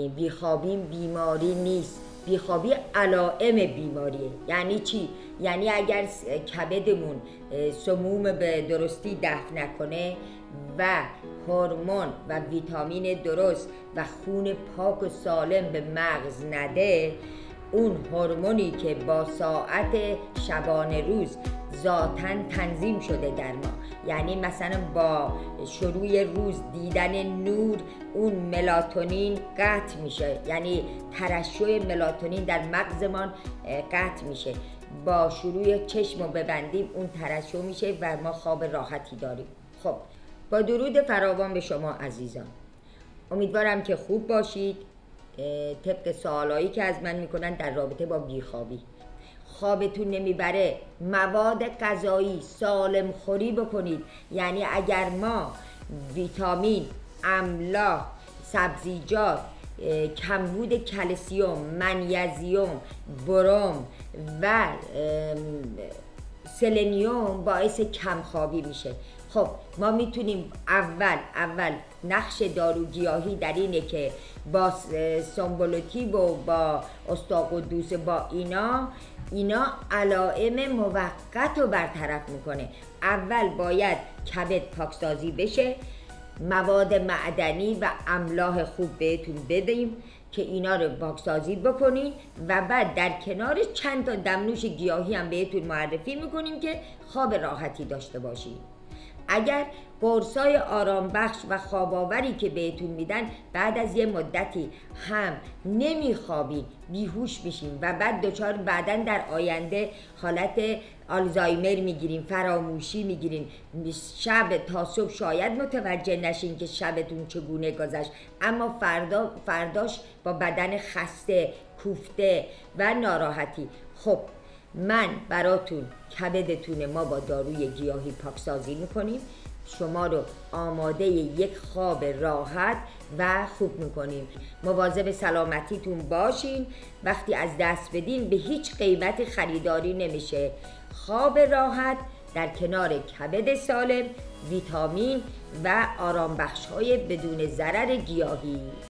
بیخوابی بیماری نیست، بیخوابی علائم بیماریه. یعنی چی؟ یعنی اگر کبدمون سموم به درستی دفع نکنه و هورمون و ویتامین درست و خون پاک و سالم به مغز نده، اون هورمونی که با ساعت شبانه روز ذاتاً تنظیم شده در ما، یعنی مثلا با شروع روز دیدن نور اون ملاتونین قطع میشه، یعنی ترشح ملاتونین در مغزمان قطع میشه، با شروع چشم رو ببندیم اون ترشح میشه و ما خواب راحتی داریم. خب با درود فراوان به شما عزیزان، امیدوارم که خوب باشید. طبق سوالایی که از من میکنن در رابطه با بیخوابی، خوابتون نمیبره، مواد غذایی سالم خوری بکنید. یعنی اگر ما ویتامین، املاح، سبزیجات، کمبود کلسیم، منیزیم، بروم و سلنیوم باعث کمخوابی میشه. خب ما میتونیم اول نقش داروگیاهی در اینه که با سنبولتیب و با استاقدوس با اینا علائم موقت رو برطرف میکنه. اول باید کبد پاکسازی بشه، مواد معدنی و املاح خوب بهتون بدیم که اینا رو پاکسازی بکنین و بعد در کنار چند تا دمنوش گیاهی هم بهتون معرفی میکنیم که خواب راحتی داشته باشید. اگر قرصای آرام بخش و خواب آوری که بهتون میدن بعد از یه مدتی هم نمیخوابین، بیهوش میشین و بعد دچار بعداً در آینده حالت آلزایمر میگیرین، فراموشی میگیرین، شب تا صبح شاید متوجه نشین که شبتون چگونه گذشت، اما فرداش با بدن خسته، کوفته و ناراحتی. خب من براتون کبدتون ما با داروی گیاهی پاکسازی میکنیم، شما رو آماده یک خواب راحت و خوب میکنیم. مواظب سلامتیتون باشین، وقتی از دست بدین به هیچ قیمت خریداری نمیشه. خواب راحت در کنار کبد سالم، ویتامین و آرام بخش های بدون ضرر گیاهی.